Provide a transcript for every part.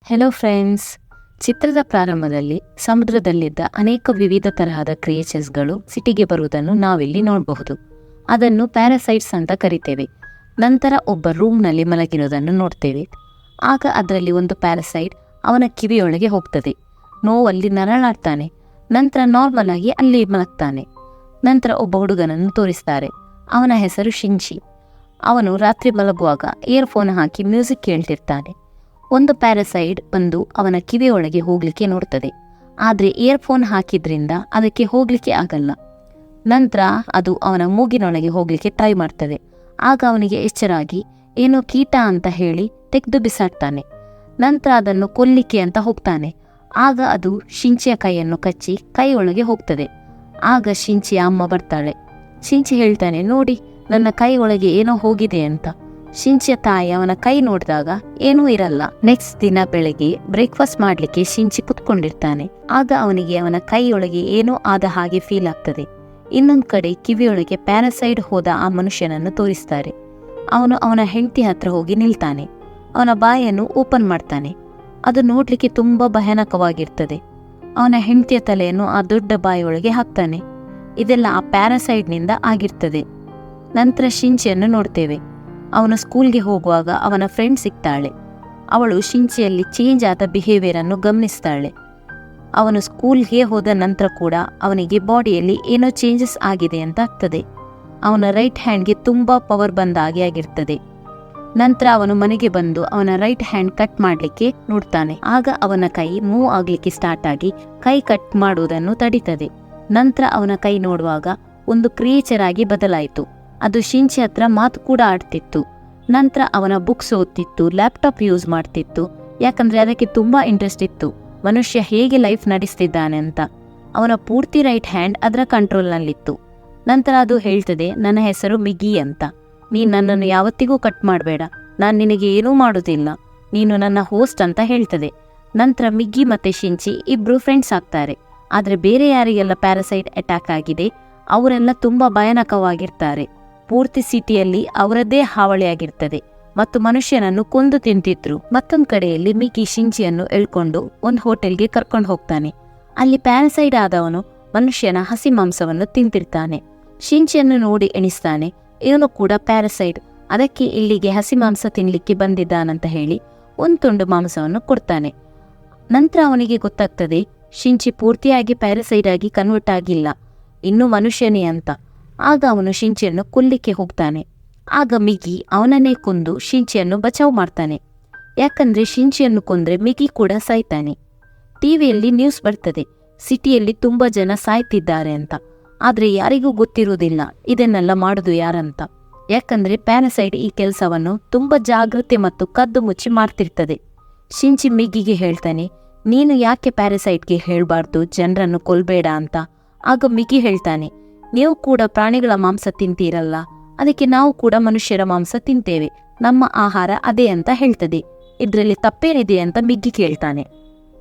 Hello friends. ಚಿತ್ರದ ಪ್ರಾರಂಭದಲ್ಲಿ ಸಮುದ್ರದಲ್ಲಿದ್ದ ಅನೇಕ ವಿವಿಧ ತರಹದ ಕ್ರಿಯೇಚರ್ಸ್ಗಳು ಸಿಟಿಗೆ ಬರುವುದನ್ನು ನಾವಿಲ್ಲಿ ನೋಡಬಹುದು. ಅದನ್ನು ಪ್ಯಾರಾಸೈಟ್ಸ್ ಅಂತ ಕರಿತೇವೆ. ನಂತರ ಒಬ್ಬ ರೂಮ್ನಲ್ಲಿ ಮಲಗಿರೋದನ್ನು ನೋಡ್ತೇವೆ. ಆಗ ಅದರಲ್ಲಿ ಒಂದು ಪ್ಯಾರಾಸೈಟ್ ಅವನ ಕಿವಿಯೊಳಗೆ ಹೋಗ್ತದೆ. ನೋವಲ್ಲಿ ನರಳಾಡ್ತಾನೆ. ನಂತರ ನಾರ್ಮಲ್ ಆಗಿ ಅಲ್ಲಿ ಮಲಗ್ತಾನೆ. ನಂತರ ಒಬ್ಬ ಹುಡುಗನನ್ನು ತೋರಿಸ್ತಾರೆ. ಅವನ ಹೆಸರು ಶಿಂಚಿ. ಅವನು ರಾತ್ರಿ ಮಲಗುವಾಗ ಇಯರ್ಫೋನ್ ಹಾಕಿ ಮ್ಯೂಸಿಕ್ ಕೇಳ್ತಿರ್ತಾನೆ. ಒಂದು ಪ್ಯಾರಾಸೈಡ್ ಬಂದು ಅವನ ಕಿವಿಯೊಳಗೆ ಹೋಗ್ಲಿಕ್ಕೆ ನೋಡ್ತದೆ. ಆದರೆ ಇಯರ್ಫೋನ್ ಹಾಕಿದ್ರಿಂದ ಅದಕ್ಕೆ ಹೋಗ್ಲಿಕ್ಕೆ ಆಗಲ್ಲ. ನಂತರ ಅದು ಅವನ ಮೂಗಿನೊಳಗೆ ಹೋಗ್ಲಿಕ್ಕೆ ಟ್ರೈ ಮಾಡ್ತದೆ. ಆಗ ಅವನಿಗೆ ಎಚ್ಚರಾಗಿ ಏನೋ ಕೀಟ ಅಂತ ಹೇಳಿ ತೆಗೆದು ಬಿಸಾಡ್ತಾನೆ. ನಂತರ ಅದನ್ನು ಕೊಲ್ಲಿಕ್ಕೆ ಅಂತ ಹೋಗ್ತಾನೆ. ಆಗ ಅದು ಶಿಂಚಿಯ ಕೈಯನ್ನು ಕಚ್ಚಿ ಕೈಯೊಳಗೆ ಹೋಗ್ತದೆ. ಆಗ ಶಿಂಚಿಯ ಅಮ್ಮ ಬರ್ತಾಳೆ. ಶಿಂಚಿ ಹೇಳ್ತಾನೆ, ನೋಡಿ ನನ್ನ ಕೈ ಒಳಗೆ ಏನೋ ಹೋಗಿದೆ ಅಂತ. ಶಿಂಚಿಯ ತಾಯಿ ಅವನ ಕೈ ನೋಡಿದಾಗ ಏನೂ ಇರಲ್ಲ. ನೆಕ್ಸ್ಟ್ ದಿನ ಬೆಳಗ್ಗೆ ಬ್ರೇಕ್ಫಾಸ್ಟ್ ಮಾಡ್ಲಿಕ್ಕೆ ಶಿಂಚಿ ಕುತ್ಕೊಂಡಿರ್ತಾನೆ. ಆಗ ಅವನಿಗೆ ಅವನ ಕೈಯೊಳಗೆ ಏನೋ ಆದ ಹಾಗೆ ಫೀಲ್ ಆಗ್ತದೆ. ಇನ್ನೊಂದ್ ಕಡೆ ಕಿವಿಯೊಳಗೆ ಪ್ಯಾರಾಸೈಡ್ ಹೋದ ಆ ಮನುಷ್ಯನನ್ನು ತೋರಿಸ್ತಾರೆ. ಅವನು ಅವನ ಹೆಂಡತಿ ಹತ್ರ ಹೋಗಿ ನಿಲ್ತಾನೆ. ಅವನ ಬಾಯನ್ನು ಓಪನ್ ಮಾಡ್ತಾನೆ. ಅದು ನೋಡ್ಲಿಕ್ಕೆ ತುಂಬಾ ಭಯಾನಕವಾಗಿರ್ತದೆ. ಅವನ ಹೆಂಡತಿಯ ತಲೆಯನ್ನು ಆ ದೊಡ್ಡ ಬಾಯಿಯೊಳಗೆ ಹಾಕ್ತಾನೆ. ಇದೆಲ್ಲ ಆ ಪ್ಯಾರಾಸೈಡ್ನಿಂದ ಆಗಿರ್ತದೆ. ನಂತರ ಶಿಂಚಿಯನ್ನು ನೋಡ್ತೇವೆ. ಅವನು ಸ್ಕೂಲ್ಗೆ ಹೋಗುವಾಗ ಅವನ ಫ್ರೆಂಡ್ ಸಿಗ್ತಾಳೆ. ಅವಳು ಶಿಂಚಿಯಲ್ಲಿ ಚೇಂಜ್ ಆದ ಬಿಹೇವಿಯರ್ ಅನ್ನು ಗಮನಿಸ್ತಾಳೆ. ಅವನು ಸ್ಕೂಲ್ಗೆ ಹೋದ ನಂತರ ಕೂಡ ಅವನಿಗೆ ಬಾಡಿಯಲ್ಲಿ ಏನೋ ಚೇಂಜಸ್ ಆಗಿದೆ ಅಂತ ಆಗ್ತದೆ. ಅವನ ರೈಟ್ ಹ್ಯಾಂಡ್ಗೆ ತುಂಬಾ ಪವರ್ ಬಂದ ಹಾಗೆ ಆಗಿರ್ತದೆ. ನಂತರ ಅವನು ಮನೆಗೆ ಬಂದು ಅವನ ರೈಟ್ ಹ್ಯಾಂಡ್ ಕಟ್ ಮಾಡ್ಲಿಕ್ಕೆ ನೋಡ್ತಾನೆ. ಆಗ ಅವನ ಕೈ ಮೂವ್ ಆಗ್ಲಿಕ್ಕೆ ಸ್ಟಾರ್ಟ್ ಆಗಿ ಕೈ ಕಟ್ ಮಾಡುವುದನ್ನು ತಡೀತದೆ. ನಂತರ ಅವನ ಕೈ ನೋಡುವಾಗ ಒಂದು ಕ್ರಿಯೇಚರ್ ಆಗಿ ಬದಲಾಯಿತು. ಅದು ಶಿಂಚಿ ಹತ್ರ ಮಾತು ಕೂಡ ಆಡ್ತಿತ್ತು. ನಂತರ ಅವನ ಬುಕ್ಸ್ ಓದ್ತಿತ್ತು, ಲ್ಯಾಪ್ಟಾಪ್ ಯೂಸ್ ಮಾಡ್ತಿತ್ತು. ಯಾಕಂದ್ರೆ ಅದಕ್ಕೆ ತುಂಬಾ ಇಂಟ್ರೆಸ್ಟ್ ಇತ್ತು ಮನುಷ್ಯ ಹೇಗೆ ಲೈಫ್ ನಡೆಸ್ತಿದ್ದಾನೆ ಅಂತ. ಅವನ ಪೂರ್ತಿ ರೈಟ್ ಹ್ಯಾಂಡ್ ಅದರ ಕಂಟ್ರೋಲ್ನಲ್ಲಿತ್ತು. ನಂತರ ಅದು ಹೇಳ್ತದೆ, ನನ್ನ ಹೆಸರು ಮಿಗಿ ಅಂತ. ನೀನು ನನ್ನನ್ನು ಯಾವತ್ತಿಗೂ ಕಟ್ ಮಾಡಬೇಡ, ನಾನು ನಿನಗೆ ಏನೂ ಮಾಡೋದಿಲ್ಲ, ನೀನು ನನ್ನ ಹೋಸ್ಟ್ ಅಂತ ಹೇಳ್ತದೆ. ನಂತರ ಮಿಗ್ಗಿ ಮತ್ತೆ ಶಿಂಚಿ ಇಬ್ರು ಫ್ರೆಂಡ್ಸ್ ಆಗ್ತಾರೆ. ಆದ್ರೆ ಬೇರೆ ಯಾರಿಗೆಲ್ಲ ಪ್ಯಾರಾಸೈಟ್ ಅಟ್ಯಾಕ್ ಆಗಿದೆ ಅವರೆಲ್ಲ ತುಂಬಾ ಭಯಾನಕವಾಗಿರ್ತಾರೆ. ಪೂರ್ತಿ ಸಿಟಿಯಲ್ಲಿ ಅವರದ್ದೇ ಹಾವಳಿಯಾಗಿರ್ತದೆ ಮತ್ತು ಮನುಷ್ಯನನ್ನು ಕೊಂದು ತಿಂತಿದ್ರು. ಮತ್ತೊಂದು ಕಡೆಯಲ್ಲಿ ಮಿಗಿ ಶಿಂಚಿಯನ್ನು ಎಳ್ಕೊಂಡು ಒಂದು ಹೋಟೆಲ್ಗೆ ಕರ್ಕೊಂಡು ಹೋಗ್ತಾನೆ. ಅಲ್ಲಿ ಪ್ಯಾರಾಸೈಡ್ ಆದವನು ಮನುಷ್ಯನ ಹಸಿ ಮಾಂಸವನ್ನು ತಿಂತಿರ್ತಾನೆ. ಶಿಂಚಿಯನ್ನು ನೋಡಿ ಎಣಿಸ್ತಾನೆ, ಇವನು ಕೂಡ ಪ್ಯಾರಾಸೈಡ್, ಅದಕ್ಕೆ ಇಲ್ಲಿಗೆ ಹಸಿ ಮಾಂಸ ತಿನ್ಲಿಕ್ಕೆ ಬಂದಿದ್ದಾನಂತ ಹೇಳಿ ಒಂದು ತುಂಡು ಮಾಂಸವನ್ನು ಕೊಡ್ತಾನೆ. ನಂತರ ಅವನಿಗೆ ಗೊತ್ತಾಗ್ತದೆ ಶಿಂಚಿ ಪೂರ್ತಿಯಾಗಿ ಪ್ಯಾರಾಸೈಡ್ ಆಗಿ ಕನ್ವರ್ಟ್ ಆಗಿಲ್ಲ, ಇನ್ನೂ ಮನುಷ್ಯನೇ ಅಂತ. ಆಗ ಅವನು ಶಿಂಚಿಯನ್ನು ಕೊಲ್ಲಿಕ್ಕೆ ಹೋಗ್ತಾನೆ. ಆಗ ಮಿಗಿ ಅವನನ್ನೇ ಕೊಂದು ಶಿಂಚಿಯನ್ನು ಬಚಾವ್ ಮಾಡ್ತಾನೆ. ಯಾಕಂದ್ರೆ ಶಿಂಚಿಯನ್ನು ಕೊಂದ್ರೆ ಮಿಗಿ ಕೂಡ ಸಾಯ್ತಾನೆ. ಟಿವಿಯಲ್ಲಿ ನ್ಯೂಸ್ ಬರ್ತದೆ, ಸಿಟಿಯಲ್ಲಿ ತುಂಬಾ ಜನ ಸಾಯ್ತಿದ್ದಾರೆ ಅಂತ. ಆದ್ರೆ ಯಾರಿಗೂ ಗೊತ್ತಿರುವುದಿಲ್ಲ ಇದನ್ನೆಲ್ಲ ಮಾಡುದು ಯಾರಂತ. ಯಾಕಂದ್ರೆ ಪ್ಯಾರಾಸೈಡ್ ಈ ಕೆಲಸವನ್ನು ತುಂಬಾ ಜಾಗೃತಿ ಮತ್ತು ಕದ್ದು ಮುಚ್ಚಿ ಮಾಡ್ತಿರ್ತದೆ. ಶಿಂಚಿ ಮಿಗಿಗೆ ಹೇಳ್ತಾನೆ, ನೀನು ಯಾಕೆ ಪ್ಯಾರಾಸೈಡ್ಗೆ ಹೇಳ್ಬಾರ್ದು ಜನರನ್ನು ಕೊಲ್ಬೇಡ ಅಂತ. ಆಗ ಮಿಗಿ ಹೇಳ್ತಾನೆ, ನೀವು ಕೂಡ ಪ್ರಾಣಿಗಳ ಮಾಂಸ ತಿಂತೀರಲ್ಲ, ಅದಕ್ಕೆ ನಾವು ಕೂಡ ಮನುಷ್ಯರ ಮಾಂಸ ತಿಂತೇವೆ, ನಮ್ಮ ಆಹಾರ ಅದೇ ಅಂತ ಹೇಳ್ತದೆ, ಇದ್ರಲ್ಲಿ ತಪ್ಪೇನಿದೆ ಅಂತ ಮಿಗ್ಗಿ ಕೇಳ್ತಾನೆ.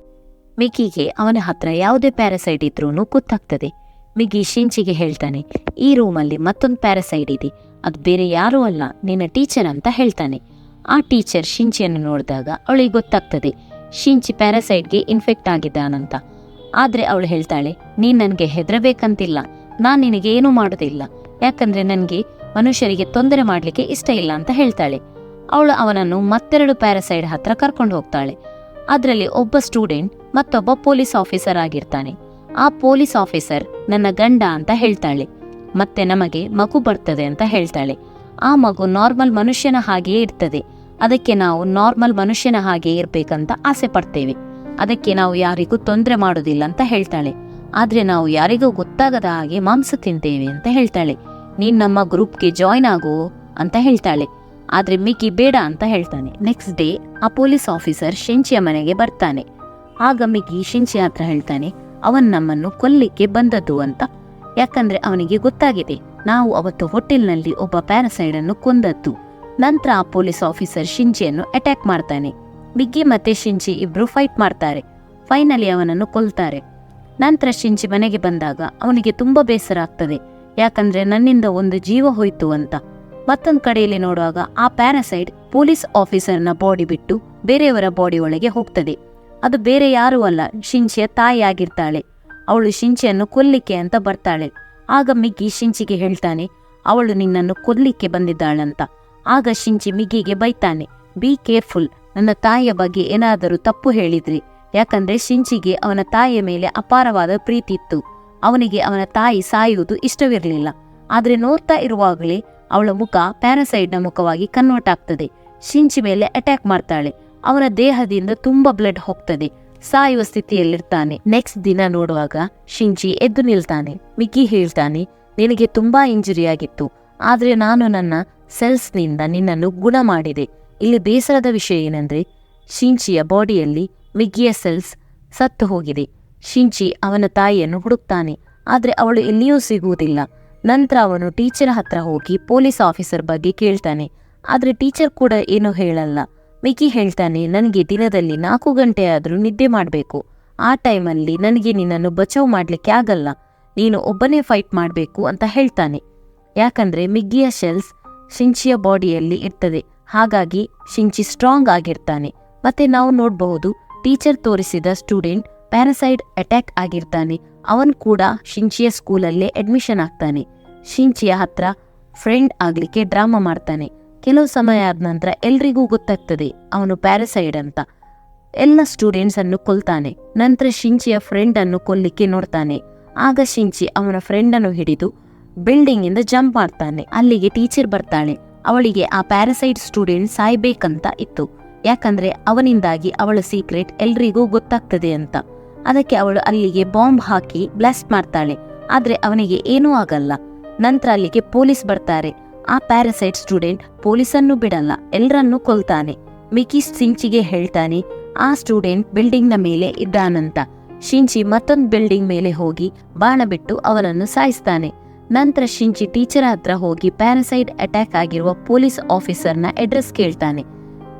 ಮಿಗ್ಗಿಗೆ ಅವನ ಹತ್ರ ಯಾವುದೇ ಪ್ಯಾರಾಸೈಡ್ ಇದ್ರೂ ಗೊತ್ತಾಗ್ತದೆ. ಮಿಗ್ಗಿ ಶಿಂಚಿಗೆ ಹೇಳ್ತಾನೆ, ಈ ರೂಮಲ್ಲಿ ಮತ್ತೊಂದು ಪ್ಯಾರಾಸೈಡ್ ಇದೆ, ಅದು ಬೇರೆ ಯಾರೂ ಅಲ್ಲ, ನಿನ್ನ ಟೀಚರ್ ಅಂತ ಹೇಳ್ತಾನೆ. ಆ ಟೀಚರ್ ಶಿಂಚಿಯನ್ನು ನೋಡಿದಾಗ ಅವಳಿಗೆ ಗೊತ್ತಾಗ್ತದೆ ಶಿಂಚಿ ಪ್ಯಾರಾಸೈಡ್ಗೆ ಇನ್ಫೆಕ್ಟ್ ಆಗಿದ್ದಾನಂತ. ಆದ್ರೆ ಅವಳು ಹೇಳ್ತಾಳೆ, ನೀನ್ ನನಗೆ ಹೆದರಬೇಕಂತಿಲ್ಲ, ನಾನ್ ನಿನಗೆ ಏನೂ ಮಾಡೋದಿಲ್ಲ, ಯಾಕಂದ್ರೆ ನನಗೆ ಮನುಷ್ಯರಿಗೆ ತೊಂದರೆ ಮಾಡ್ಲಿಕ್ಕೆ ಇಷ್ಟ ಇಲ್ಲ ಅಂತ ಹೇಳ್ತಾಳೆ. ಅವಳು ಅವನನ್ನು ಮತ್ತೆರಡು ಪ್ಯಾರಾಸೈಡ್ ಹತ್ರ ಕರ್ಕೊಂಡು ಹೋಗ್ತಾಳೆ. ಅದರಲ್ಲಿ ಒಬ್ಬ ಸ್ಟೂಡೆಂಟ್ ಮತ್ತೊಬ್ಬ ಪೊಲೀಸ್ ಆಫೀಸರ್ ಆಗಿರ್ತಾನೆ. ಆ ಪೊಲೀಸ್ ಆಫೀಸರ್ ನನ್ನ ಗಂಡ ಅಂತ ಹೇಳ್ತಾಳೆ. ಮತ್ತೆ ನಮಗೆ ಮಗು ಬರ್ತದೆ ಅಂತ ಹೇಳ್ತಾಳೆ. ಆ ಮಗು ನಾರ್ಮಲ್ ಮನುಷ್ಯನ ಹಾಗೆಯೇ ಇರ್ತದೆ, ಅದಕ್ಕೆ ನಾವು ನಾರ್ಮಲ್ ಮನುಷ್ಯನ ಹಾಗೆ ಇರ್ಬೇಕಂತ ಆಸೆ ಪಡ್ತೇವೆ, ಅದಕ್ಕೆ ನಾವು ಯಾರಿಗೂ ತೊಂದರೆ ಮಾಡೋದಿಲ್ಲ ಅಂತ ಹೇಳ್ತಾಳೆ. ಆದ್ರೆ ನಾವು ಯಾರಿಗೂ ಗೊತ್ತಾಗದ ಹಾಗೆ ಮಾಂಸ ತಿಂತೇವೆ ಅಂತ ಹೇಳ್ತಾಳೆ. ನೀನ್ ನಮ್ಮ ಗ್ರೂಪ್ಗೆ ಜಾಯ್ನ್ ಆಗು ಅಂತ ಹೇಳ್ತಾಳೆ. ಆದ್ರೆ ಮಿಗಿ ಬೇಡ ಅಂತ ಹೇಳ್ತಾನೆ. ನೆಕ್ಸ್ಟ್ ಡೇ ಆ ಪೊಲೀಸ್ ಆಫೀಸರ್ ಶಿಂಚಿಯ ಮನೆಗೆ ಬರ್ತಾನೆ. ಆಗ ಮಿಗಿ ಶಿಂಚಿ ಹತ್ರ ಹೇಳ್ತಾನೆ, ಅವನ್ ನಮ್ಮನ್ನು ಕೊಲ್ಲಿಕ್ಕೆ ಬಂದದ್ದು ಅಂತ. ಯಾಕಂದ್ರೆ ಅವನಿಗೆ ಗೊತ್ತಾಗಿದೆ ನಾವು ಅವತ್ತು ಹೋಟೆಲ್ನಲ್ಲಿ ಒಬ್ಬ ಪ್ಯಾರಾಸೈಡ್ ಅನ್ನು ಕೊಂದದ್ದು. ನಂತರ ಆ ಪೊಲೀಸ್ ಆಫೀಸರ್ ಶಿಂಚಿಯನ್ನು ಅಟ್ಯಾಕ್ ಮಾಡ್ತಾನೆ. ಮಿಗ್ಗಿ ಮತ್ತೆ ಶಿಂಚಿ ಇಬ್ರು ಫೈಟ್ ಮಾಡ್ತಾರೆ. ಫೈನಲಿ ಅವನನ್ನು ಕೊಲ್ತಾರೆ. ನಂತರ ಶಿಂಚಿ ಮನೆಗೆ ಬಂದಾಗ ಅವನಿಗೆ ತುಂಬಾ ಬೇಸರ ಆಗ್ತದೆ. ಯಾಕಂದ್ರೆ ನನ್ನಿಂದ ಒಂದು ಜೀವ ಹೋಯ್ತು ಅಂತ. ಮತ್ತೊಂದು ಕಡೆಯಲ್ಲಿ ನೋಡುವಾಗ ಆ ಪ್ಯಾರಾಸೈಡ್ ಪೊಲೀಸ್ ಆಫೀಸರ್ನ ಬಾಡಿ ಬಿಟ್ಟು ಬೇರೆಯವರ ಬಾಡಿ ಒಳಗೆ ಹೋಗ್ತದೆ. ಅದು ಬೇರೆ ಯಾರೂ ಅಲ್ಲ, ಶಿಂಚಿಯ ತಾಯಿ ಆಗಿರ್ತಾಳೆ. ಅವಳು ಶಿಂಚಿಯನ್ನು ಕೊಲ್ಲಿಕ್ಕೆ ಅಂತ ಬರ್ತಾಳೆ. ಆಗ ಮಿಗ್ಗಿ ಶಿಂಚಿಗೆ ಹೇಳ್ತಾನೆ, ಅವಳು ನಿನ್ನನ್ನು ಕೊಲ್ಲಿಕ್ಕೆ ಬಂದಿದ್ದಾಳಂತ. ಆಗ ಶಿಂಚಿ ಮಿಗ್ಗಿಗೆ ಬೈತಾನೆ, ಬಿ ಕೇರ್ಫುಲ್, ನನ್ನ ತಾಯಿಯ ಬಗ್ಗೆ ಏನಾದರೂ ತಪ್ಪು ಹೇಳಿದ್ರಿ. ಯಾಕಂದ್ರೆ ಶಿಂಚಿಗೆ ಅವನ ತಾಯಿಯ ಮೇಲೆ ಅಪಾರವಾದ ಪ್ರೀತಿ ಇತ್ತು. ಅವನಿಗೆ ಅವನ ತಾಯಿ ಸಾಯುವುದು ಇಷ್ಟವಿರಲಿಲ್ಲ. ಆದ್ರೆ ನೋಡ್ತಾ ಇರುವಾಗಲೇ ಅವಳ ಮುಖ ಪ್ಯಾರಾಸೈಡ್ನ ಮುಖವಾಗಿ ಕನ್ವರ್ಟ್ ಆಗ್ತದೆ. ಶಿಂಚಿ ಮೇಲೆ ಅಟ್ಯಾಕ್ ಮಾಡ್ತಾಳೆ. ಅವನ ದೇಹದಿಂದ ತುಂಬಾ ಬ್ಲಡ್ ಹೋಗ್ತದೆ. ಸಾಯುವ ಸ್ಥಿತಿಯಲ್ಲಿರ್ತಾನೆ. ನೆಕ್ಸ್ಟ್ ದಿನ ನೋಡುವಾಗ ಶಿಂಚಿ ಎದ್ದು ನಿಲ್ತಾನೆ. ಮಿಗ್ಗಿ ಹೇಳ್ತಾನೆ, ನಿನಗೆ ತುಂಬಾ ಇಂಜುರಿ ಆಗಿತ್ತು, ಆದ್ರೆ ನಾನು ನನ್ನ ಸೆಲ್ಸ್ನಿಂದ ನಿನ್ನನ್ನು ಗುಣ ಮಾಡಿದೆ. ಇಲ್ಲಿ ಬೇಸರದ ವಿಷಯ ಏನಂದ್ರೆ ಶಿಂಚಿಯ ಬಾಡಿಯಲ್ಲಿ ಮಿಗ್ಗಿಯ ಸೆಲ್ಸ್ ಸತ್ತು ಹೋಗಿದೆ. ಶಿಂಚಿ ಅವನ ತಾಯಿಯನ್ನು ಹುಡುಕ್ತಾನೆ, ಆದ್ರೆ ಅವಳು ಎಲ್ಲಿಯೂ ಸಿಗುವುದಿಲ್ಲ. ನಂತರ ಅವನು ಟೀಚರ್ ಹತ್ರ ಹೋಗಿ ಪೊಲೀಸ್ ಆಫೀಸರ್ ಬಗ್ಗೆ ಕೇಳ್ತಾನೆ. ಆದ್ರೆ ಟೀಚರ್ ಕೂಡ ಏನೂ ಹೇಳಲ್ಲ. ಮಿಗ್ಗಿ ಹೇಳ್ತಾನೆ, ನನಗೆ ದಿನದಲ್ಲಿ 4 ಗಂಟೆ ಆದ್ರೂ ನಿದ್ದೆ ಮಾಡಬೇಕು. ಆ ಟೈಮಲ್ಲಿ ನನಗೆ ನಿನ್ನನ್ನು ಬಚಾವ್ ಮಾಡ್ಲಿಕ್ಕೆ ಆಗಲ್ಲ, ನೀನು ಒಬ್ಬನೇ ಫೈಟ್ ಮಾಡಬೇಕು ಅಂತ ಹೇಳ್ತಾನೆ. ಯಾಕಂದ್ರೆ ಮಿಗ್ಗಿಯ ಶೆಲ್ಸ್ ಶಿಂಚಿಯ ಬಾಡಿಯಲ್ಲಿ ಇರ್ತದೆ. ಹಾಗಾಗಿ ಶಿಂಚಿ ಸ್ಟ್ರಾಂಗ್ ಆಗಿರ್ತಾನೆ. ಮತ್ತೆ ನಾವು ನೋಡಬಹುದು, ಟೀಚರ್ ತೋರಿಸಿದ ಸ್ಟೂಡೆಂಟ್ ಪ್ಯಾರಾಸೈಡ್ ಅಟ್ಯಾಕ್ ಆಗಿರ್ತಾನೆ. ಅವನ್ ಕೂಡ ಶಿಂಚಿಯ ಸ್ಕೂಲಲ್ಲೇ ಅಡ್ಮಿಷನ್ ಆಗ್ತಾನೆ. ಶಿಂಚಿಯ ಹತ್ರ ಫ್ರೆಂಡ್ ಆಗ್ಲಿಕ್ಕೆ ಡ್ರಾಮಾ ಮಾಡ್ತಾನೆ. ಕೆಲವು ಸಮಯ ಆದ ನಂತರ ಎಲ್ರಿಗೂ ಗೊತ್ತಾಗ್ತದೆ ಅವನು ಪ್ಯಾರಾಸೈಡ್ ಅಂತ. ಎಲ್ಲ ಸ್ಟೂಡೆಂಟ್ಸ್ ಅನ್ನು ಕೊಲ್ತಾನೆ. ನಂತರ ಶಿಂಚಿಯ ಫ್ರೆಂಡ್ ಅನ್ನು ಕೊಲ್ಲಿಕ್ಕೆ ನೋಡ್ತಾನೆ. ಆಗ ಶಿಂಚಿ ಅವನ ಫ್ರೆಂಡ್ ಅನ್ನು ಹಿಡಿದು ಬಿಲ್ಡಿಂಗ್ ಇಂದ ಜಂಪ್ ಮಾಡ್ತಾನೆ. ಅಲ್ಲಿಗೆ ಟೀಚರ್ ಬರ್ತಾಳೆ. ಅವಳಿಗೆ ಆ ಪ್ಯಾರಾಸೈಡ್ ಸ್ಟೂಡೆಂಟ್ ಸಾಯ್ಬೇಕಂತ ಇತ್ತು. ಯಾಕಂದ್ರೆ ಅವನಿಂದಾಗಿ ಅವಳ ಸೀಕ್ರೆಟ್ ಎಲ್ರಿಗೂ ಗೊತ್ತಾಗ್ತದೆ ಅಂತ. ಅದಕ್ಕೆ ಅವಳು ಅಲ್ಲಿಗೆ ಬಾಂಬ್ ಹಾಕಿ ಬ್ಲಾಸ್ಟ್ ಮಾಡ್ತಾಳೆ. ಆದ್ರೆ ಅವನಿಗೆ ಏನೂ ಆಗಲ್ಲ. ನಂತರ ಅಲ್ಲಿಗೆ ಪೊಲೀಸ್ ಬರ್ತಾರೆ. ಆ ಪ್ಯಾರಾಸೈಡ್ ಸ್ಟೂಡೆಂಟ್ ಪೊಲೀಸನ್ನು ಬಿಡಲ್ಲ, ಎಲ್ಲರನ್ನೂ ಕೊಲ್ತಾನೆ. ಮಿಕ್ಕಿ ಶಿಂಚಿಗೆ ಹೇಳ್ತಾನೆ, ಆ ಸ್ಟೂಡೆಂಟ್ ಬಿಲ್ಡಿಂಗ್ ನ ಮೇಲೆ ಇದ್ದಾನಂತ. ಶಿಂಚಿ ಮತ್ತೊಂದು ಬಿಲ್ಡಿಂಗ್ ಮೇಲೆ ಹೋಗಿ ಬಾಣ ಬಿಟ್ಟು ಅವನನ್ನು ಸಾಯಿಸ್ತಾನೆ. ನಂತರ ಶಿಂಚಿ ಟೀಚರ್ ಹತ್ರ ಹೋಗಿ ಪ್ಯಾರಾಸೈಡ್ ಅಟ್ಯಾಕ್ ಆಗಿರುವ ಪೊಲೀಸ್ ಆಫೀಸರ್ನ ಅಡ್ರೆಸ್ ಕೇಳ್ತಾನೆ.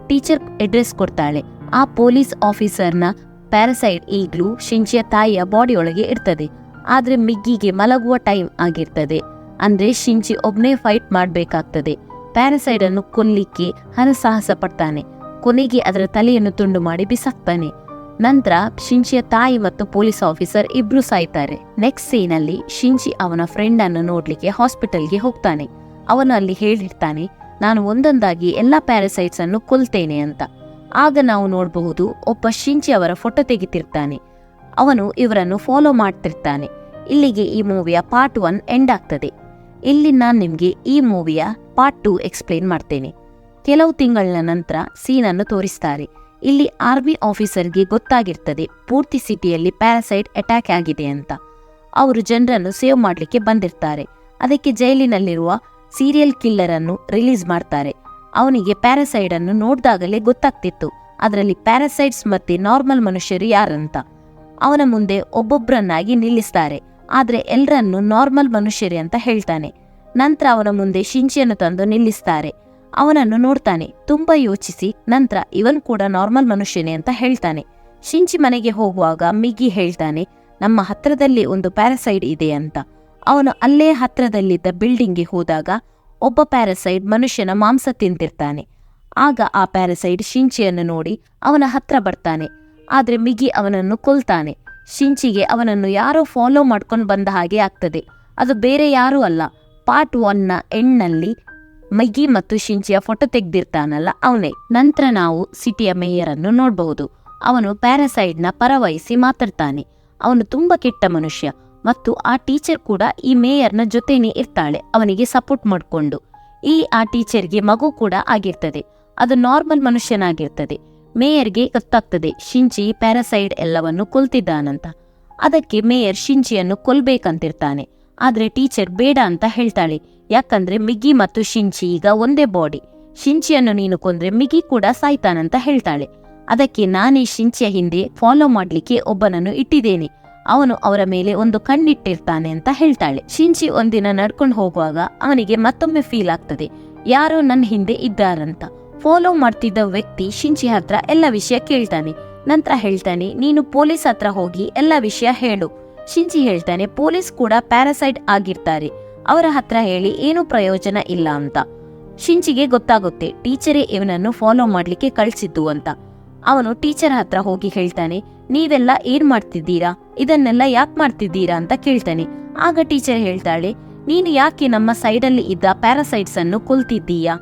ಟೀಚರ್ ಅಡ್ರೆಸ್ ಕೊಡ್ತಾಳೆ. ಆ ಪೊಲೀಸ್ ಆಫೀಸರ್ನ ಪ್ಯಾರಾಸೈಡ್ ಈಗ್ಲೂ ಶಿಂಚಿಯ ತಾಯಿಯ ಬಾಡಿ ಒಳಗೆ ಇರ್ತದೆ. ಆದ್ರೆ ಮಿಗ್ಗಿಗೆ ಮಲಗುವ ಟೈಮ್ ಆಗಿರ್ತದೆ. ಅಂದ್ರೆ ಶಿಂಚಿ ಒಬ್ನೇ ಫೈಟ್ ಮಾಡ್ಬೇಕಾಗ್ತದೆ. ಪ್ಯಾರಾಸೈಡ್ ಅನ್ನು ಕೊಲ್ಲಿಕ್ಕೆ ಹರಸಾಹಸ ಪಡ್ತಾನೆ. ಕೊನೆಗೆ ಅದರ ತಲೆಯನ್ನು ತುಂಡು ಮಾಡಿ ಬಿಸಾಕ್ತಾನೆ. ನಂತರ ಶಿಂಚಿಯ ತಾಯಿ ಮತ್ತು ಪೊಲೀಸ್ ಆಫೀಸರ್ ಇಬ್ರು ಸಾಯ್ತಾರೆ. ನೆಕ್ಸ್ಟ್ ಸೀನಲ್ಲಿ ಶಿಂಚಿ ಅವನ ಫ್ರೆಂಡ್ ಅನ್ನು ನೋಡ್ಲಿಕ್ಕೆ ಹಾಸ್ಪಿಟಲ್ಗೆ ಹೋಗ್ತಾನೆ. ಅವನು ಅಲ್ಲಿ ಹೇಳಿರ್ತಾನೆ, ನಾನು ಒಂದೊಂದಾಗಿ ಎಲ್ಲಾ ಪ್ಯಾರಾಸೈಟ್ಸ್ ಅನ್ನು ಕೊಲ್ತೇನೆ ಅಂತ. ಆಗ ನಾವು ನೋಡಬಹುದು, ಒಬ್ಬ ಶಿಂಚಿ ಅವರ ಫೋಟೋ ತೆಗಿತಿರ್ತಾನೆ. ಅವನು ಇವರನ್ನು ಫಾಲೋ ಮಾಡ್ತಿರ್ತಾನೆ. ಇಲ್ಲಿಗೆ ಈ ಮೂವಿಯ ಪಾರ್ಟ್ 1 ಎಂಡ್ ಆಗ್ತದೆ. ಇಲ್ಲಿ ನಾನು ನಿಮ್ಗೆ ಈ ಮೂವಿಯ ಪಾರ್ಟ್ 2 ಎಕ್ಸ್ಪ್ಲೇನ್ ಮಾಡ್ತೇನೆ. ಕೆಲವು ತಿಂಗಳ ನಂತರ ಸೀನನ್ನು ತೋರಿಸ್ತಾರೆ. ಇಲ್ಲಿ ಆರ್ಮಿ ಆಫೀಸರ್ಗೆ ಗೊತ್ತಾಗಿರ್ತದೆ ಪೂರ್ತಿ ಸಿಟಿಯಲ್ಲಿ ಪ್ಯಾರಾಸೈಡ್ ಅಟ್ಯಾಕ್ ಆಗಿದೆ ಅಂತ. ಅವರು ಜನರನ್ನು ಸೇವ್ ಮಾಡ್ಲಿಕ್ಕೆ ಬಂದಿರ್ತಾರೆ. ಅದಕ್ಕೆ ಜೈಲಿನಲ್ಲಿರುವ ಸೀರಿಯಲ್ ಕಿಲ್ಲರ್ ಅನ್ನು ರಿಲೀಸ್ ಮಾಡ್ತಾರೆ. ಅವನಿಗೆ ಪ್ಯಾರಾಸೈಡ್ ಅನ್ನು ನೋಡ್ದಾಗಲೇ ಗೊತ್ತಾಗ್ತಿತ್ತು ಅದರಲ್ಲಿ ಪ್ಯಾರಾಸೈಡ್ಸ್ ಮತ್ತೆ ನಾರ್ಮಲ್ ಮನುಷ್ಯರು ಯಾರಂತ. ಅವನ ಮುಂದೆ ಒಬ್ಬೊಬ್ಬರನ್ನಾಗಿ ನಿಲ್ಲಿಸ್ತಾರೆ. ಆದ್ರೆ ಎಲ್ಲರನ್ನು ನಾರ್ಮಲ್ ಮನುಷ್ಯರೇ ಅಂತ ಹೇಳ್ತಾನೆ. ನಂತರ ಅವನ ಮುಂದೆ ಶಿಂಚಿಯನ್ನು ತಂದು ನಿಲ್ಲಿಸ್ತಾರೆ. ಅವನನ್ನು ನೋಡ್ತಾನೆ, ತುಂಬಾ ಯೋಚಿಸಿ ನಂತರ ಇವನ್ ಕೂಡ ನಾರ್ಮಲ್ ಮನುಷ್ಯನೇ ಅಂತ ಹೇಳ್ತಾನೆ. ಶಿಂಚಿ ಮನೆಗೆ ಹೋಗುವಾಗ ಮಿಗ್ಗಿ ಹೇಳ್ತಾನೆ, ನಮ್ಮ ಹತ್ರದಲ್ಲಿ ಒಂದು ಪ್ಯಾರಾಸೈಡ್ ಇದೆ ಅಂತ. ಅವನು ಅಲ್ಲೇ ಹತ್ರದಲ್ಲಿದ್ದ ಬಿಲ್ಡಿಂಗ್ಗೆ ಹೋದಾಗ ಒಬ್ಬ ಪ್ಯಾರಾಸೈಡ್ ಮನುಷ್ಯನ ಮಾಂಸ ತಿಂತಿರ್ತಾನೆ. ಆಗ ಆ ಪ್ಯಾರಾಸೈಡ್ ಶಿಂಚಿಯನ್ನು ನೋಡಿ ಅವನ ಹತ್ರ ಬರ್ತಾನೆ. ಆದ್ರೆ ಮಿಗ್ಗಿ ಅವನನ್ನು ಕೊಲ್ತಾನೆ. ಶಿಂಚಿಗೆ ಅವನನ್ನು ಯಾರೋ ಫಾಲೋ ಮಾಡ್ಕೊಂಡು ಬಂದ ಹಾಗೆ ಆಗ್ತದೆ. ಅದು ಬೇರೆ ಯಾರೂ ಅಲ್ಲ, ಪಾರ್ಟ್ 1ನ ಎಂಡ್ನಲ್ಲಿ ಮಿಗ್ಗಿ ಮತ್ತು ಶಿಂಚಿಯ ಫೋಟೋ ತೆಗ್ದಿರ್ತಾನಲ್ಲ ಅವನೇ. ನಂತರ ನಾವು ಸಿಟಿಯ ಮೇಯರ್ ಅನ್ನು ನೋಡಬಹುದು. ಅವನು ಪ್ಯಾರಾಸೈಡ್ನ ಪರವಹಿಸಿ ಮಾತಾಡ್ತಾನೆ. ಅವನು ತುಂಬಾ ಕೆಟ್ಟ ಮನುಷ್ಯ ಮತ್ತು ಆ ಟೀಚರ್ ಕೂಡ ಈ ಮೇಯರ್ನ ಜೊತೆನೇ ಇರ್ತಾಳೆ ಅವನಿಗೆ ಸಪೋರ್ಟ್ ಮಾಡಿಕೊಂಡು. ಆ ಟೀಚರ್ಗೆ ಮಗು ಕೂಡ ಆಗಿರ್ತದೆ. ಅದು ನಾರ್ಮಲ್ ಮನುಷ್ಯನಾಗಿರ್ತದೆ. ಮೇಯರ್ಗೆ ಗೊತ್ತಾಗ್ತದೆ ಶಿಂಚಿ ಪ್ಯಾರಾಸೈಡ್ ಎಲ್ಲವನ್ನು ಕೊಲ್ತಿದ್ದಾನಂತ. ಅದಕ್ಕೆ ಮೇಯರ್ ಶಿಂಚಿಯನ್ನು ಕೊಲ್ಬೇಕಂತಿರ್ತಾನೆ. ಆದ್ರೆ ಟೀಚರ್ ಬೇಡ ಅಂತ ಹೇಳ್ತಾಳೆ. ಯಾಕಂದ್ರೆ ಮಿಗ್ಗಿ ಮತ್ತು ಶಿಂಚಿ ಈಗ ಒಂದೇ ಬಾಡಿ. ಶಿಂಚಿಯನ್ನು ನೀನು ಕೊಂದ್ರೆ ಮಿಗ್ಗಿ ಕೂಡ ಸಾಯ್ತಾನಂತ ಹೇಳ್ತಾಳೆ. ಅದಕ್ಕೆ ನಾನೇ ಶಿಂಚಿಯ ಹಿಂದೆ ಫಾಲೋ ಮಾಡ್ಲಿಕ್ಕೆ ಒಬ್ಬನನ್ನು ಇಟ್ಟಿದ್ದೇನೆ, ಅವನು ಅವರ ಮೇಲೆ ಒಂದು ಕಣ್ಣಿಟ್ಟಿರ್ತಾನೆ ಅಂತ ಹೇಳ್ತಾಳೆ. ಶಿಂಚಿ ಒಂದಿನ ನಡ್ಕೊಂಡು ಹೋಗುವಾಗ ಅವನಿಗೆ ಮತ್ತೊಮ್ಮೆ ಫೀಲ್ ಆಗ್ತದೆ ಯಾರೋ ನನ್ನ ಹಿಂದೆ ಇದ್ದಾರಂತ. ಫಾಲೋ ಮಾಡ್ತಿದ್ದ ವ್ಯಕ್ತಿ ಶಿಂಚಿ ಹತ್ರ ಎಲ್ಲ ವಿಷಯ ಕೇಳ್ತಾನೆ. ನಂತರ ಹೇಳ್ತಾನೆ, ನೀನು ಪೊಲೀಸ್ ಹತ್ರ ಹೋಗಿ ಎಲ್ಲ ವಿಷಯ ಹೇಳು. ಶಿಂಚಿ ಹೇಳ್ತಾನೆ, ಪೊಲೀಸ್ ಕೂಡ ಪ್ಯಾರಾಸೈಡ್ ಆಗಿರ್ತಾರೆ, ಅವರ ಹತ್ರ ಹೇಳಿ ಏನೂ ಪ್ರಯೋಜನ ಇಲ್ಲ ಅಂತ. ಶಿಂಚಿಗೆ ಗೊತ್ತಾಗುತ್ತೆ ಟೀಚರೇ ಇವನನ್ನು ಫಾಲೋ ಮಾಡ್ಲಿಕ್ಕೆ ಕಳ್ಸಿದ್ದು ಅಂತ. ಅವನು ಟೀಚರ್ ಹತ್ರ ಹೋಗಿ ಹೇಳ್ತಾನೆ, ನೀವೆಲ್ಲ ಏನ್ ಮಾಡ್ತಿದ್ದೀರಾ, ಇದನ್ನೆಲ್ಲ ಯಾಕೆ ಮಾಡ್ತಿದ್ದೀರಾ ಅಂತ ಕೇಳ್ತಾನೆ. ಆಗ ಟೀಚರ್ ಹೇಳ್ತಾಳೆ, ನೀನು ಯಾಕೆ ನಮ್ಮ ಸೈಡಲ್ಲಿ ಇದ್ದ ಪ್ಯಾರಾಸೈಟ್ಸ್ ಅನ್ನು ಕೊಲ್ತಿದ್ದೀಯಾ?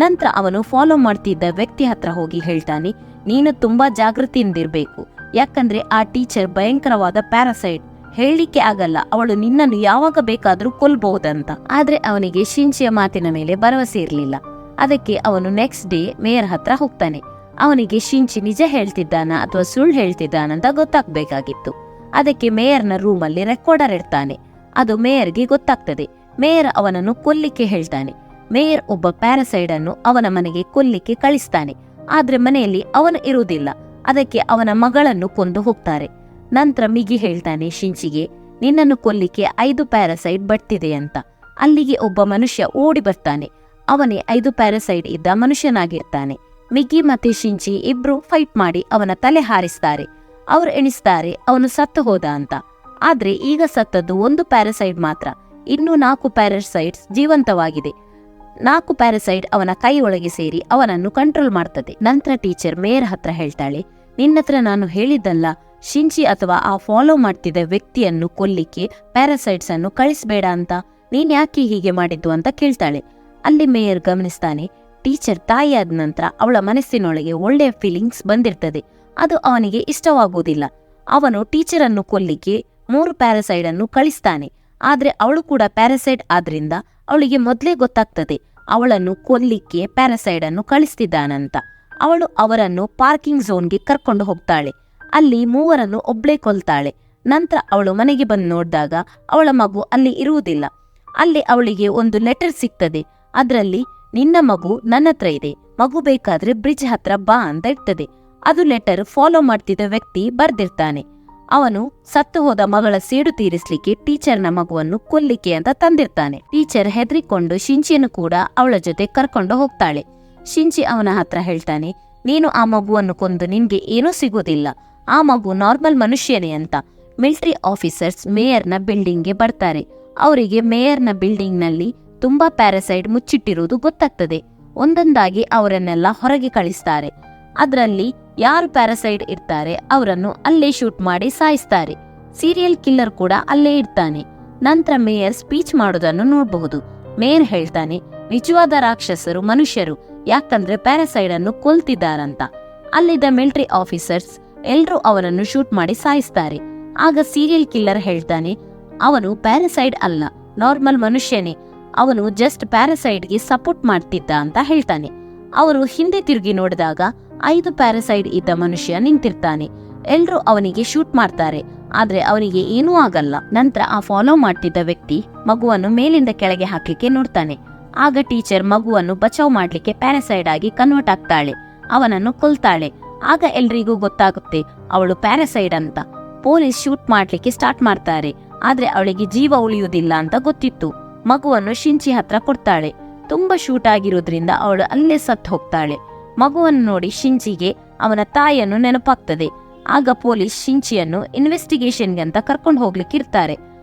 ನಂತರ ಅವನು ಫಾಲೋ ಮಾಡ್ತಿದ್ದ ವ್ಯಕ್ತಿ ಹತ್ರ ಹೋಗಿ ಹೇಳ್ತಾನೆ, ನೀನು ತುಂಬಾ ಜಾಗೃತಿಯಿಂದಿರ್ಬೇಕು, ಯಾಕಂದ್ರೆ ಆ ಟೀಚರ್ ಭಯಂಕರವಾದ ಪ್ಯಾರಾಸೈಟ್, ಹೇಳಲಿಕ್ಕೆ ಆಗಲ್ಲ, ಅವಳು ನಿನ್ನನ್ನು ಯಾವಾಗ ಬೇಕಾದ್ರೂ ಕೊಲ್ಬಹುದಂತ. ಆದ್ರೆ ಅವನಿಗೆ ಶಿಂಚಿಯ ಮಾತಿನ ಮೇಲೆ ಭರವಸೆ ಇರಲಿಲ್ಲ. ಅದಕ್ಕೆ ಅವನು ನೆಕ್ಸ್ಟ್ ಡೇ ಮೇಯರ್ ಹತ್ರ ಹೋಗ್ತಾನೆ. ಅವನಿಗೆ ಶಿಂಚಿ ನಿಜ ಹೇಳ್ತಿದ್ದಾನ ಅಥವಾ ಸುಳ್ಳು ಹೇಳ್ತಿದ್ದಾನಂತ ಗೊತ್ತಾಗ್ಬೇಕಾಗಿತ್ತು. ಅದಕ್ಕೆ ಮೇಯರ್ನ ರೂಮಲ್ಲಿ ರೆಕಾರ್ಡರ್ ಇಡ್ತಾನೆ. ಅದು ಮೇಯರ್ಗೆ ಗೊತ್ತಾಗ್ತದೆ. ಮೇಯರ್ ಅವನನ್ನು ಕೊಲ್ಲಿಕ್ಕೆ ಹೇಳ್ತಾನೆ. ಮೇಯರ್ ಒಬ್ಬ ಪ್ಯಾರಾಸೈಡ್ ಅನ್ನು ಅವನ ಮನೆಗೆ ಕೊಲ್ಲಿಕ್ಕೆ ಕಳಿಸ್ತಾನೆ. ಆದ್ರೆ ಮನೆಯಲ್ಲಿ ಅವನು ಇರುವುದಿಲ್ಲ. ಅದಕ್ಕೆ ಅವನ ಮಗಳನ್ನು ಕೊಂದು ಹೋಗ್ತಾರೆ. ನಂತರ ಮಿಗಿ ಹೇಳ್ತಾನೆ ಶಿಂಚಿಗೆ, ನಿನ್ನನ್ನು ಕೊಲ್ಲಿಕ್ಕೆ 5 ಪ್ಯಾರಾಸೈಡ್ ಬರ್ತಿದೆ ಅಂತ. ಅಲ್ಲಿಗೆ ಒಬ್ಬ ಮನುಷ್ಯ ಓಡಿ ಬರ್ತಾನೆ. ಅವನೇ 5 ಪ್ಯಾರಾಸೈಡ್ ಇದ್ದ ಮನುಷ್ಯನಾಗಿರ್ತಾನೆ. ಮಿಗಿ ಮತ್ತೆ ಶಿಂಚಿ ಇಬ್ರು ಫೈಟ್ ಮಾಡಿ ಅವನ ತಲೆ ಹಾರಿಸ್ತಾರೆ. ಅವ್ರು ಎಣಿಸ್ತಾರೆ ಅವನು ಸತ್ತು ಹೋದ ಅಂತ. ಆದ್ರೆ ಈಗ ಸತ್ತದ್ದು 1 ಪ್ಯಾರಾಸೈಡ್ ಮಾತ್ರ. ಇನ್ನು 4 ಪ್ಯಾರಾಸೈಡ್ಸ್ ಜೀವಂತವಾಗಿದೆ. 4 ಪ್ಯಾರಾಸೈಡ್ ಅವನ ಕೈ ಒಳಗೆ ಸೇರಿ ಅವನನ್ನು ಕಂಟ್ರೋಲ್ ಮಾಡ್ತದೆ. ನಂತರ ಟೀಚರ್ ಮೇಯರ್ ಹತ್ರ ಹೇಳ್ತಾಳೆ, ನಿನ್ನತ್ರ ನಾನು ಹೇಳಿದ್ದಲ್ಲ, ಶಿಂಚಿ ಅಥವಾ ಆ ಫಾಲೋ ಮಾಡ್ತಿದ್ದ ವ್ಯಕ್ತಿಯನ್ನು ಕೊಲ್ಲಿಕ್ಕೆ ಪ್ಯಾರಾಸೈಡ್ಸ್ ಅನ್ನು ಕಳಿಸ್ಬೇಡ ಅಂತ. ನೀನ್ ಯಾಕೆ ಹೀಗೆ ಮಾಡಿದ್ದು ಅಂತ ಕೇಳ್ತಾಳೆ. ಅಲ್ಲಿ ಮೇಯರ್ ಗಮನಿಸ್ತಾನೆ, ಟೀಚರ್ ತಾಯಿಯಾದ ನಂತರ ಅವಳ ಮನಸ್ಸಿನೊಳಗೆ ಒಳ್ಳೆಯ ಫೀಲಿಂಗ್ಸ್ ಬಂದಿರ್ತದೆ. ಅದು ಅವನಿಗೆ ಇಷ್ಟವಾಗುವುದಿಲ್ಲ. ಅವನು ಟೀಚರ್ ಅನ್ನು ಕೊಲ್ಲಿಕ್ಕೆ 3 ಪ್ಯಾರಾಸೈಡ್ ಅನ್ನು ಕಳಿಸ್ತಾನೆ. ಆದ್ರೆ ಅವಳು ಕೂಡ ಪ್ಯಾರಾಸೈಡ್ ಆದ್ರಿಂದ ಅವಳಿಗೆ ಮೊದಲೇ ಗೊತ್ತಾಗ್ತದೆ ಅವಳನ್ನು ಕೊಲ್ಲಿಕ್ಕೆ ಪ್ಯಾರಾಸೈಡ್ ಅನ್ನು ಕಳಿಸ್ತಿದ್ದಾನಂತ. ಅವಳು ಅವರನ್ನು ಪಾರ್ಕಿಂಗ್ ಝೋನ್ಗೆ ಕರ್ಕೊಂಡು ಹೋಗ್ತಾಳೆ. ಅಲ್ಲಿ 3ರನ್ನು ಒಬ್ಳೇ ಕೊಲ್ತಾಳೆ. ನಂತರ ಅವಳು ಮನೆಗೆ ಬಂದು ನೋಡಿದಾಗ ಅವಳ ಮಗು ಅಲ್ಲಿ ಇರುವುದಿಲ್ಲ. ಅಲ್ಲಿ ಅವಳಿಗೆ ಒಂದು ಲೆಟರ್ ಸಿಗ್ತದೆ. ಅದರಲ್ಲಿ, ನಿನ್ನ ಮಗು ನನ್ನ ಹತ್ರ ಇದೆ, ಮಗು ಬೇಕಾದ್ರೆ ಬ್ರಿಡ್ಜ್ ಹತ್ರ ಬಾ ಅಂತ ಇರ್ತದೆ. ಅದು ಲೆಟರ್ ಫಾಲೋ ಮಾಡ್ತಿದ್ದ ವ್ಯಕ್ತಿ ಬರ್ದಿರ್ತಾನೆ. ಅವನು ಸತ್ತು ಹೋದ ಮಗಳ ಸೇಡು ತೀರಿಸ್ಲಿಕ್ಕೆ ಟೀಚರ್ನ ಮಗುವನ್ನು ಕೊಲ್ಲಿಕ್ಕೆ ಅಂತ ತಂದಿರ್ತಾನೆ. ಟೀಚರ್ ಹೆದರಿಕೊಂಡು ಶಿಂಚಿಯನ್ನು ಕೂಡ ಅವಳ ಜೊತೆ ಕರ್ಕೊಂಡು ಹೋಗ್ತಾಳೆ. ಶಿಂಚಿ ಅವನ ಹತ್ರ ಹೇಳ್ತಾನೆ, ನೀನು ಆ ಮಗುವನ್ನು ಕೊಂದು ನಿನ್ಗೆ ಏನೂ ಸಿಗೋದಿಲ್ಲ, ಆ ಮಗು ನಾರ್ಮಲ್ ಮನುಷ್ಯನೇ ಅಂತ. ಮಿಲಿಟರಿ ಆಫೀಸರ್ಸ್ ಮೇಯರ್ನ ಬಿಲ್ಡಿಂಗ್ಗೆ ಬರ್ತಾರೆ. ಅವರಿಗೆ ಮೇಯರ್ನ ಬಿಲ್ಡಿಂಗ್ನಲ್ಲಿ ತುಂಬಾ ಪ್ಯಾರಾಸೈಡ್ ಮುಚ್ಚಿಟ್ಟಿರುವುದು ಗೊತ್ತಾಗ್ತದೆ. ಒಂದೊಂದಾಗಿ ಅವರನ್ನೆಲ್ಲ ಹೊರಗೆ ಕಳಿಸ್ತಾರೆ. ಅದರಲ್ಲಿ ಯಾರು ಪ್ಯಾರಾಸೈಡ್ ಇರ್ತಾರೆ ಅವರನ್ನು ಅಲ್ಲೇ ಶೂಟ್ ಮಾಡಿ ಸಾಯಿಸ್ತಾರೆ. ಸೀರಿಯಲ್ ಕಿಲ್ಲರ್ ಕೂಡ ಅಲ್ಲೇ ಇರ್ತಾನೆ. ನಂತರ ಮೇಯರ್ ಸ್ಪೀಚ್ ಮಾಡೋದನ್ನು ನೋಡಬಹುದು. ಮೇಯರ್ ಹೇಳ್ತಾನೆ, ನಿಜವಾದ ರಾಕ್ಷಸರು ಮನುಷ್ಯರು, ಯಾಕಂದ್ರೆ ಪ್ಯಾರಾಸೈಡ್ ಅನ್ನು ಕೊಲ್ತಿದ್ದಾರಂತ. ಅಲ್ಲಿದ್ದ ಮಿಲಿಟರಿ ಆಫೀಸರ್ಸ್ ಎಲ್ರೂ ಅವನನ್ನು ಶೂಟ್ ಮಾಡಿ ಸಾಯಿಸ್ತಾರೆ. ಆಗ ಸೀರಿಯಲ್ ಕಿಲ್ಲರ್ ಹೇಳ್ತಾನೆ, ಅವನು ಪ್ಯಾರಾಸೈಡ್ ಅಲ್ಲ, ನಾರ್ಮಲ್ ಮನುಷ್ಯನೇ, ಅವನು ಜಸ್ಟ್ ಪ್ಯಾರಾಸೈಡ್ಗೆ ಸಪೋರ್ಟ್ ಮಾಡ್ತಿದ್ದ ಅಂತ ಹೇಳ್ತಾನೆ. ಅವರು ಹಿಂದೆ ತಿರುಗಿ ನೋಡಿದಾಗ 5 ಪ್ಯಾರಾಸೈಡ್ ಇದ್ದ ಮನುಷ್ಯ ನಿಂತಿರ್ತಾನೆ. ಎಲ್ರೂ ಅವನಿಗೆ ಶೂಟ್ ಮಾಡ್ತಾರೆ. ಆದ್ರೆ ಅವನಿಗೆ ಏನೂ ಆಗಲ್ಲ. ನಂತರ ಆ ಫಾಲೋ ಮಾಡ್ತಿದ್ದ ವ್ಯಕ್ತಿ ಮಗುವನ್ನು ಮೇಲಿಂದ ಕೆಳಗೆ ಹಾಕ್ಲಿಕ್ಕೆ ನೋಡ್ತಾನೆ. ಆಗ ಟೀಚರ್ ಮಗುವನ್ನು ಬಚಾವ್ ಮಾಡ್ಲಿಕ್ಕೆ ಪ್ಯಾರಾಸೈಡ್ ಆಗಿ ಕನ್ವರ್ಟ್ ಆಗ್ತಾಳೆ. ಅವನನ್ನು ಕೊಲ್ತಾಳೆ. ಆಗ ಎಲ್ರಿಗೂ ಗೊತ್ತಾಗುತ್ತೆ ಅವಳು ಪ್ಯಾರಾಸೈಡ್ ಅಂತ. ಪೊಲೀಸ್ ಶೂಟ್ ಮಾಡ್ಲಿಕ್ಕೆ ಸ್ಟಾರ್ಟ್ ಮಾಡ್ತಾರೆ. ಆದ್ರೆ ಅವಳಿಗೆ ಜೀವ ಉಳಿಯುವುದಿಲ್ಲ ಅಂತ ಗೊತ್ತಿತ್ತು. ಮಗುವನ್ನು ಶಿಂಚಿ ಹತ್ರ ಕೊಡ್ತಾಳೆ. ತುಂಬಾ ಶೂಟ್ ಆಗಿರೋದ್ರಿಂದ ಅವಳು ಅಲ್ಲೇ ಸತ್ತು ಹೋಗ್ತಾಳೆ. ಮಗುವನ್ನು ನೋಡಿ ಶಿಂಚಿಗೆ ಅವನ ತಾಯಿಯನ್ನು ನೆನಪಾಗ್ತದೆ. ಆಗ ಪೊಲೀಸ್ ಶಿಂಚಿಯನ್ನು ಇನ್ವೆಸ್ಟಿಗೇಷನ್ಗೆ ಅಂತ ಕರ್ಕೊಂಡು ಹೋಗ್ಲಿಕ್ಕೆ ಇರ್ತಾರೆ.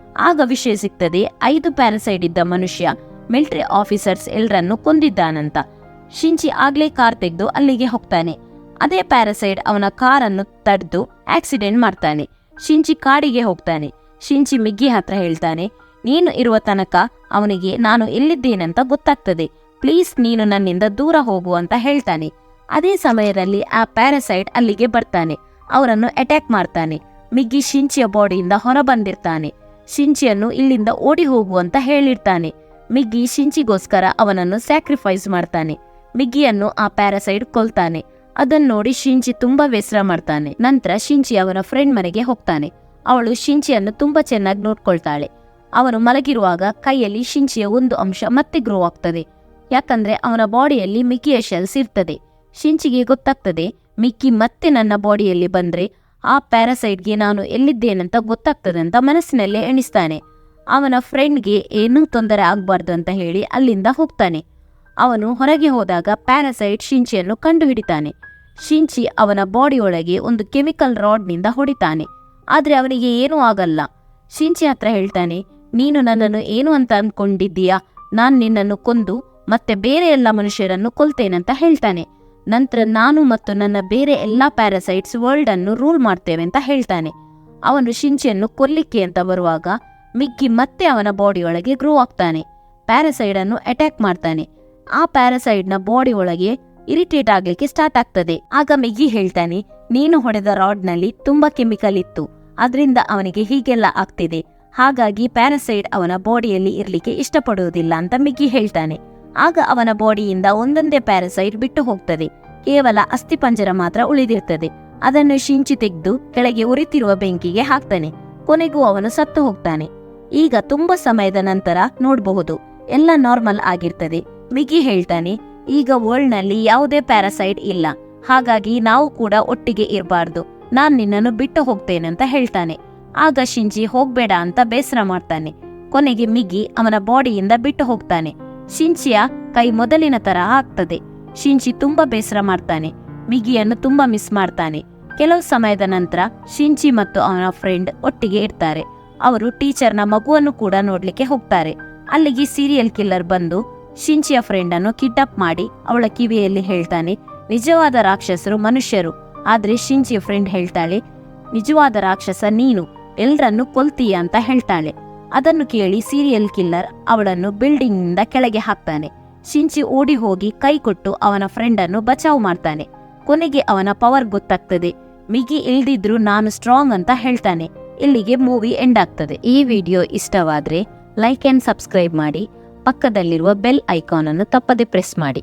ಆಗ ವಿಷಯ ಸಿಗ್ತದೆ, 5 ಪ್ಯಾರಾಸೈಡ್ ಇದ್ದ ಮನುಷ್ಯ ಮಿಲಿಟರಿ ಆಫೀಸರ್ಸ್ ಎಲ್ಲರನ್ನು ಕೊಂದಿದ್ದಾನಂತ. ಶಿಂಚಿ ಆಗ್ಲೇ ಕಾರ್ ತೆಗೆದು ಅಲ್ಲಿಗೆ ಹೋಗ್ತಾನೆ. ಅದೇ ಪ್ಯಾರಾಸೈಡ್ ಅವನ ಕಾರನ್ನು ತಡೆದು ಆಕ್ಸಿಡೆಂಟ್ ಮಾಡ್ತಾನೆ. ಶಿಂಚಿ ಕಾಡಿಗೆ ಹೋಗ್ತಾನೆ. ಶಿಂಚಿ ಮಿಗ್ಗಿ ಹತ್ರ ಹೇಳ್ತಾನೆ, ನೀನು ಇರುವ ತನಕ ಅವನಿಗೆ ನಾನು ಎಲ್ಲಿದ್ದೇನಂತ ಗೊತ್ತಾಗ್ತದೆ, ಪ್ಲೀಸ್ ನೀನು ನನ್ನಿಂದ ದೂರ ಹೋಗು ಅಂತ ಹೇಳ್ತಾನೆ. ಅದೇ ಸಮಯದಲ್ಲಿ ಆ ಪ್ಯಾರಾಸೈಡ್ ಅಲ್ಲಿಗೆ ಬರ್ತಾನೆ. ಅವರನ್ನು ಅಟ್ಯಾಕ್ ಮಾಡ್ತಾನೆ. ಮಿಗ್ಗಿ ಶಿಂಚಿಯ ಬಾಡಿಯಿಂದ ಹೊರ ಬಂದಿರ್ತಾನೆ. ಶಿಂಚಿಯನ್ನು ಇಲ್ಲಿಂದ ಓಡಿ ಹೋಗು ಅಂತ ಹೇಳಿರ್ತಾನೆ. ಮಿಗ್ಗಿ ಶಿಂಚಿಗೋಸ್ಕರ ಅವನನ್ನು ಸ್ಯಾಕ್ರಿಫೈಸ್ ಮಾಡ್ತಾನೆ. ಮಿಗ್ಗಿಯನ್ನು ಆ ಪ್ಯಾರಾಸೈಡ್ ಕೊಲ್ತಾನೆ. ಅದನ್ನು ನೋಡಿ ಶಿಂಚಿ ತುಂಬಾ ಬೇಸರ ಮಾಡ್ತಾನೆ. ನಂತರ ಶಿಂಚಿ ಅವನ ಫ್ರೆಂಡ್ ಮನೆಗೆ ಹೋಗ್ತಾನೆ. ಅವಳು ಶಿಂಚಿಯನ್ನು ತುಂಬಾ ಚೆನ್ನಾಗಿ ನೋಡ್ಕೊಳ್ತಾಳೆ. ಅವನು ಮಲಗಿರುವಾಗ ಕೈಯಲ್ಲಿ ಶಿಂಚಿಯ ಒಂದು ಅಂಶ ಮತ್ತೆ ಗ್ರೋ ಆಗ್ತದೆ. ಯಾಕಂದ್ರೆ ಅವನ ಬಾಡಿಯಲ್ಲಿ ಮಿಕ್ಕಿಯ ಶೆಲ್ಸ್ ಇರ್ತದೆ. ಶಿಂಚಿಗೆ ಗೊತ್ತಾಗ್ತದೆ, ಮಿಕ್ಕಿ ಮತ್ತೆ ನನ್ನ ಬಾಡಿಯಲ್ಲಿ ಬಂದ್ರೆ ಆ ಪ್ಯಾರಾಸೈಡ್ಗೆ ನಾನು ಎಲ್ಲಿದ್ದೇನಂತ ಗೊತ್ತಾಗ್ತದೆ ಅಂತ ಮನಸ್ಸಿನಲ್ಲೇ ಎಣಿಸ್ತಾನೆ. ಅವನ ಫ್ರೆಂಡ್ಗೆ ಏನೂ ತೊಂದರೆ ಆಗ್ಬಾರ್ದು ಅಂತ ಹೇಳಿ ಅಲ್ಲಿಂದ ಹೋಗ್ತಾನೆ. ಅವನು ಹೊರಗೆ ಹೋದಾಗ ಪ್ಯಾರಾಸೈಡ್ ಶಿಂಚಿಯನ್ನು ಕಂಡು ಹಿಡಿತಾನೆ. ಶಿಂಚಿ ಅವನ ಬಾಡಿಯೊಳಗೆ ಒಂದು ಕೆಮಿಕಲ್ ರಾಡ್ನಿಂದ ಹೊಡಿತಾನೆ. ಆದ್ರೆ ಅವನಿಗೆ ಏನೂ ಆಗಲ್ಲ. ಶಿಂಚಿ ಹತ್ರ ಹೇಳ್ತಾನೆ, ನೀನು ನನ್ನನ್ನು ಏನು ಅಂತ ಅಂದ್ಕೊಂಡಿದ್ದೀಯಾ? ನಾನ್ ನಿನ್ನನ್ನು ಕೊಂದು ಮತ್ತೆ ಬೇರೆ ಎಲ್ಲ ಮನುಷ್ಯರನ್ನು ಕೊಲ್ತೇನಂತ ಹೇಳ್ತಾನೆ. ನಂತರ ನಾನು ಮತ್ತು ನನ್ನ ಬೇರೆ ಎಲ್ಲಾ ಪ್ಯಾರಾಸೈಟ್ಸ್ ವರ್ಲ್ಡ್ ಅನ್ನು ರೂಲ್ ಮಾಡ್ತೇವೆ ಅಂತ ಹೇಳ್ತಾನೆ. ಅವನು ಶಿಂಚಿಯನ್ನು ಕೊಲ್ಲಿಕ್ಕೆ ಅಂತ ಬರುವಾಗ ಮಿಗ್ಗಿ ಮತ್ತೆ ಅವನ ಬಾಡಿಯೊಳಗೆ ಗ್ರೋ ಆಗ್ತಾನೆ. ಪ್ಯಾರಾಸೈಡ್ ಅನ್ನು ಅಟ್ಯಾಕ್ ಮಾಡ್ತಾನೆ. ಆ ಪ್ಯಾರಾಸೈಡ್ ನ ಬಾಡಿ ಒಳಗೆ ಇರಿಟೇಟ್ ಆಗ್ಲಿಕ್ಕೆ ಸ್ಟಾರ್ಟ್ ಆಗ್ತದೆ. ಆಗ ಮಿಗ್ಗಿ ಹೇಳ್ತಾನೆ, ನೀನು ಹೊಡೆದ ರಾಡ್ ನಲ್ಲಿ ತುಂಬಾ ಕೆಮಿಕಲ್ ಇತ್ತು, ಅದರಿಂದ ಅವನಿಗೆ ಹೀಗೆಲ್ಲ ಆಗ್ತಿದೆ. ಹಾಗಾಗಿ ಪ್ಯಾರಾಸೈಡ್ ಅವನ ಬಾಡಿಯಲ್ಲಿ ಇರ್ಲಿಕ್ಕೆ ಇಷ್ಟಪಡುವುದಿಲ್ಲ ಅಂತ ಮಿಗ್ಗಿ ಹೇಳ್ತಾನೆ. ಆಗ ಅವನ ಬಾಡಿಯಿಂದ ಒಂದೊಂದೇ ಪ್ಯಾರಾಸೈಡ್ ಬಿಟ್ಟು ಹೋಗ್ತದೆ. ಕೇವಲ ಅಸ್ಥಿಪಂಜರ ಮಾತ್ರ ಉಳಿದಿರ್ತದೆ. ಅದನ್ನು ಶಿಂಚಿ ತೆಗೆದು ಕೆಳಗೆ ಉರಿತಿರುವ ಬೆಂಕಿಗೆ ಹಾಕ್ತಾನೆ. ಕೊನೆಗೂ ಅವನು ಸತ್ತು ಹೋಗ್ತಾನೆ. ಈಗ ತುಂಬಾ ಸಮಯದ ನಂತರ ನೋಡಬಹುದು, ಎಲ್ಲ ನಾರ್ಮಲ್ ಆಗಿರ್ತದೆ. ಮಿಗ್ಗಿ ಹೇಳ್ತಾನೆ, ಈಗ ವರ್ಲ್ಡ್ ನಲ್ಲಿ ಯಾವುದೇ ಪ್ಯಾರಾಸೈಡ್ ಇಲ್ಲ, ಹಾಗಾಗಿ ನಾವು ಕೂಡ ಒಟ್ಟಿಗೆ ಇರಬಾರ್ದು, ನಾನ್ ನಿನ್ನನ್ನು ಬಿಟ್ಟು ಹೋಗ್ತೇನೆ ಅಂತ ಹೇಳ್ತಾನೆ. ಆಗ ಶಿಂಚಿ ಹೋಗ್ಬೇಡ ಅಂತ ಬೇಸರ ಮಾಡ್ತಾನೆ. ಕೊನೆಗೆ ಮಿಗ್ಗಿ ಅವನ ಬಾಡಿಯಿಂದ ಬಿಟ್ಟು ಹೋಗ್ತಾನೆ. ಶಿಂಚಿಯ ಕೈ ಮೊದಲಿನ ತರಹ ಆಗ್ತದೆ. ಶಿಂಚಿ ತುಂಬಾ ಬೇಸರ ಮಾಡ್ತಾನೆ. ಮಿಗ್ಗಿಯನ್ನು ತುಂಬಾ ಮಿಸ್ ಮಾಡ್ತಾನೆ. ಕೆಲವು ಸಮಯದ ನಂತರ ಶಿಂಚಿ ಮತ್ತು ಅವನ ಫ್ರೆಂಡ್ ಒಟ್ಟಿಗೆ ಇರ್ತಾರೆ. ಅವರು ಟೀಚರ್ನ ಮಗುವನ್ನು ಕೂಡ ನೋಡ್ಲಿಕ್ಕೆ ಹೋಗ್ತಾರೆ. ಅಲ್ಲಿಗೆ ಸೀರಿಯಲ್ ಕಿಲ್ಲರ್ ಬಂದು ಶಿಂಚಿಯ ಫ್ರೆಂಡ್ ಅನ್ನು ಕಿಡ್ನಾಪ್ ಮಾಡಿ ಅವಳ ಕಿವಿಯಲ್ಲಿ ಹೇಳ್ತಾನೆ, ನಿಜವಾದ ರಾಕ್ಷಸರು ಮನುಷ್ಯರು. ಆದ್ರೆ ಶಿಂಚಿಯ ಫ್ರೆಂಡ್ ಹೇಳ್ತಾಳೆ, ನಿಜವಾದ ರಾಕ್ಷಸ ನೀನು, ಎಲ್ರನ್ನು ಕೊಲ್ತೀಯ ಅಂತ ಹೇಳ್ತಾಳೆ. ಅದನ್ನು ಕೇಳಿ ಸೀರಿಯಲ್ ಕಿಲ್ಲರ್ ಅವಳನ್ನು ಬಿಲ್ಡಿಂಗ್ ನಿಂದ ಕೆಳಗೆ ಹಾಕ್ತಾನೆ. ಶಿಂಚಿ ಓಡಿ ಹೋಗಿ ಕೈ ಕೊಟ್ಟು ಅವನ ಫ್ರೆಂಡ್ ಅನ್ನು ಬಚಾವ್ ಮಾಡ್ತಾನೆ. ಕೊನೆಗೆ ಅವನ ಪವರ್ ಗೊತ್ತಾಗ್ತದೆ. ಮಿಗಿ ಇಲ್ದಿದ್ರು ನಾನು ಸ್ಟ್ರಾಂಗ್ ಅಂತ ಹೇಳ್ತಾನೆ. ಇಲ್ಲಿಗೆ ಮೂವಿ ಎಂಡ್ ಆಗ್ತದೆ. ಈ ವಿಡಿಯೋ ಇಷ್ಟವಾದ್ರೆ ಲೈಕ್ ಅಂಡ್ ಸಬ್ಸ್ಕ್ರೈಬ್ ಮಾಡಿ. ಪಕ್ಕದಲ್ಲಿರುವ ಬೆಲ್ ಐಕಾನ್ ಅನ್ನು ತಪ್ಪದೆ ಪ್ರೆಸ್ ಮಾಡಿ.